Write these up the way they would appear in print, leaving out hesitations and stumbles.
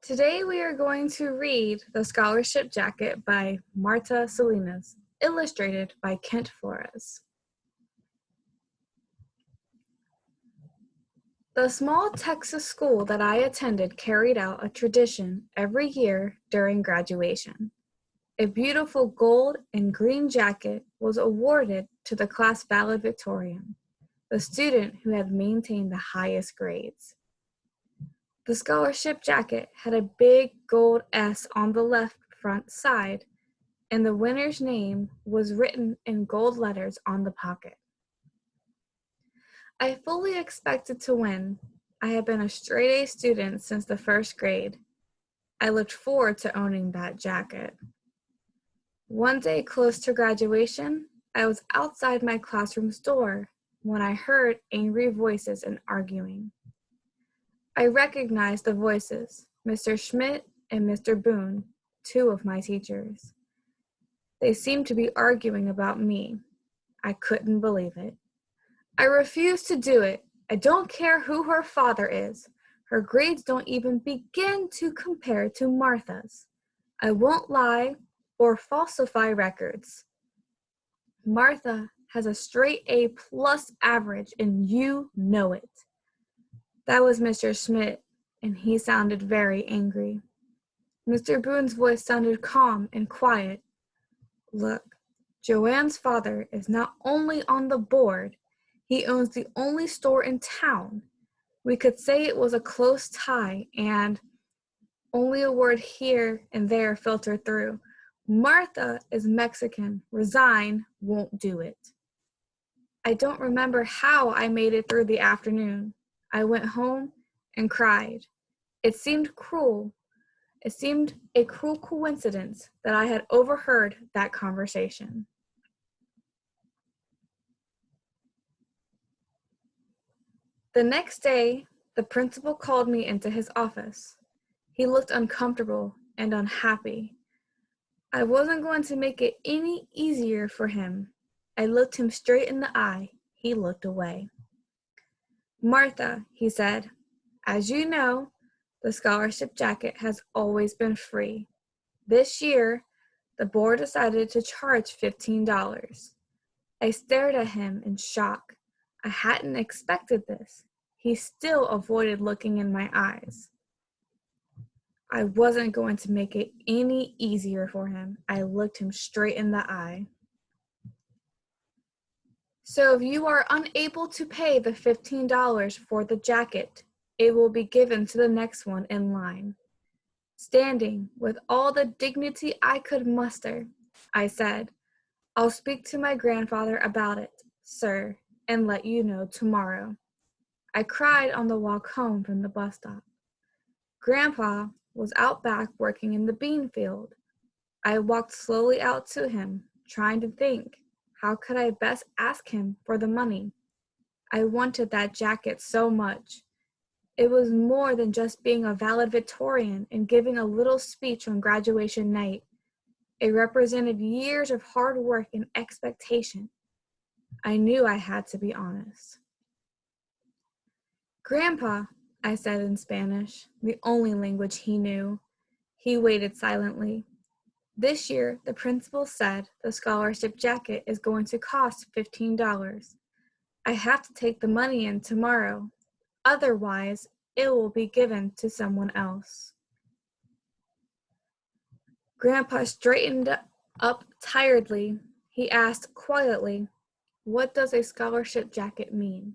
Today we are going to read The Scholarship Jacket by Marta Salinas, illustrated by Kent Flores. The small Texas school that I attended carried out a tradition every year during graduation. A beautiful gold and green jacket was awarded to the class valedictorian, the student who had maintained the highest grades. The scholarship jacket had a big gold S on the left front side, and the winner's name was written in gold letters on the pocket. I fully expected to win. I had been a straight A student since the first grade. I looked forward to owning that jacket. One day close to graduation, I was outside my classroom's door when I heard angry voices and arguing. I recognized the voices, Mr. Schmidt and Mr. Boone, two of my teachers. They seemed to be arguing about me. I couldn't believe it. I refused to do it. I don't care who her father is. Her grades don't even begin to compare to Martha's. I won't lie or falsify records. Martha has a straight A plus average, and you know it. That was Mr. Schmidt, and he sounded very angry. Mr. Boone's voice sounded calm and quiet. Look, Joanne's father is not only on the board, he owns the only store in town. We could say it was a close tie, and only a word here and there filtered through. Martha is Mexican. Resign won't do it. I don't remember how I made it through the afternoon. I went home and cried. It seemed cruel. It seemed a cruel coincidence that I had overheard that conversation. The next day, the principal called me into his office. He looked uncomfortable and unhappy. I wasn't going to make it any easier for him. I looked him straight in the eye. He looked away. Martha, he said, as you know, the scholarship jacket has always been free. This year, the board decided to charge $15. I stared at him in shock. I hadn't expected this. He still avoided looking in my eyes. I wasn't going to make it any easier for him. I looked him straight in the eye. So if you are unable to pay the $15 for the jacket, it will be given to the next one in line. Standing with all the dignity I could muster, I said, I'll speak to my grandfather about it, sir, and let you know tomorrow. I cried on the walk home from the bus stop. Grandpa was out back working in the bean field. I walked slowly out to him, trying to think, how could I best ask him for the money? I wanted that jacket so much. It was more than just being a valedictorian and giving a little speech on graduation night. It represented years of hard work and expectation. I knew I had to be honest. Grandpa, I said in Spanish, the only language he knew. He waited silently. This year, the principal said the scholarship jacket is going to cost $15. I have to take the money in tomorrow. Otherwise, it will be given to someone else. Grandpa straightened up tiredly. He asked quietly, what does a scholarship jacket mean?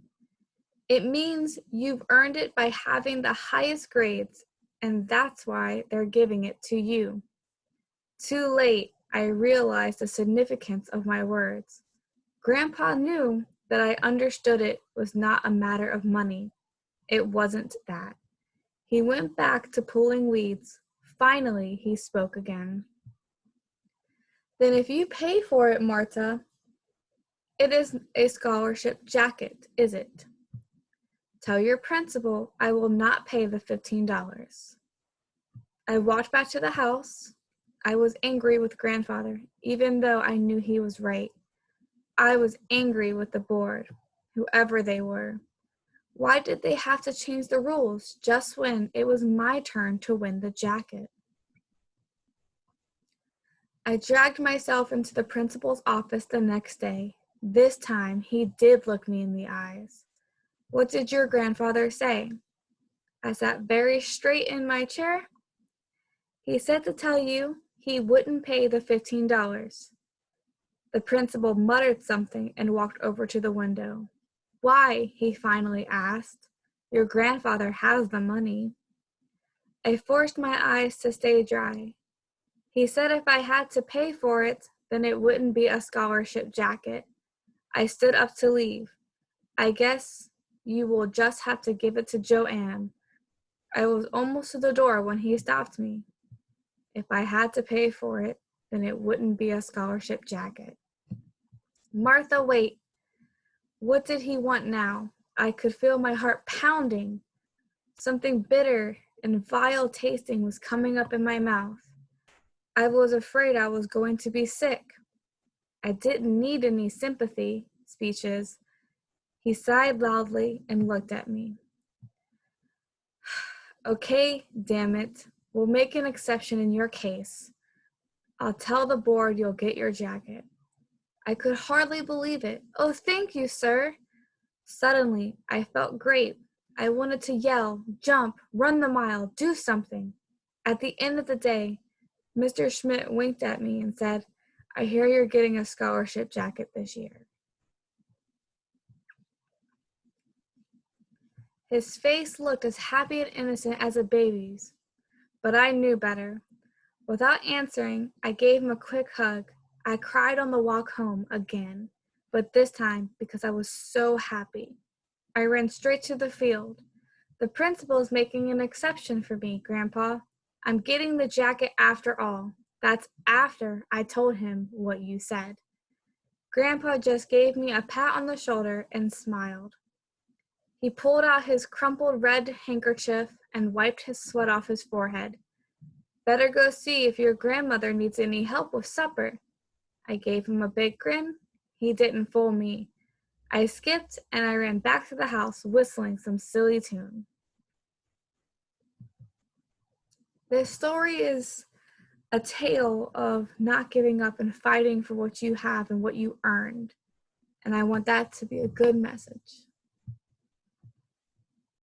It means you've earned it by having the highest grades, and that's why they're giving it to you. Too late, I realized the significance of my words. Grandpa knew that I understood it was not a matter of money. It wasn't that. He went back to pulling weeds. Finally, he spoke again. Then if you pay for it, Marta, it is a scholarship jacket, is it? Tell your principal I will not pay the $15. I walked back to the house. I was angry with grandfather, even though I knew he was right. I was angry with the board, whoever they were. Why did they have to change the rules just when it was my turn to win the jacket? I dragged myself into the principal's office the next day. This time, he did look me in the eyes. What did your grandfather say? I sat very straight in my chair. He said to tell you he wouldn't pay the $15. The principal muttered something and walked over to the window. Why? He finally asked. Your grandfather has the money. I forced my eyes to stay dry. He said if I had to pay for it, then it wouldn't be a scholarship jacket. I stood up to leave. I guess you will just have to give it to Joanne. I was almost to the door when he stopped me. If I had to pay for it, then it wouldn't be a scholarship jacket. Martha, wait. What did he want now? I could feel my heart pounding. Something bitter and vile tasting was coming up in my mouth. I was afraid I was going to be sick. I didn't need any sympathy speeches. He sighed loudly and looked at me. Okay, damn it. We'll make an exception in your case. I'll tell the board you'll get your jacket. I could hardly believe it. Oh, thank you, sir. Suddenly, I felt great. I wanted to yell, jump, run the mile, do something. At the end of the day, Mr. Schmidt winked at me and said, I hear you're getting a scholarship jacket this year. His face looked as happy and innocent as a baby's, but I knew better. Without answering, I gave him a quick hug. I cried on the walk home again, but this time because I was so happy. I ran straight to the field. The principal is making an exception for me, Grandpa. I'm getting the jacket after all. That's after I told him what you said. Grandpa just gave me a pat on the shoulder and smiled. He pulled out his crumpled red handkerchief and wiped his sweat off his forehead. Better go see if your grandmother needs any help with supper. I gave him a big grin. He didn't fool me. I skipped and I ran back to the house whistling some silly tune. This story is a tale of not giving up and fighting for what you have and what you earned. And I want that to be a good message.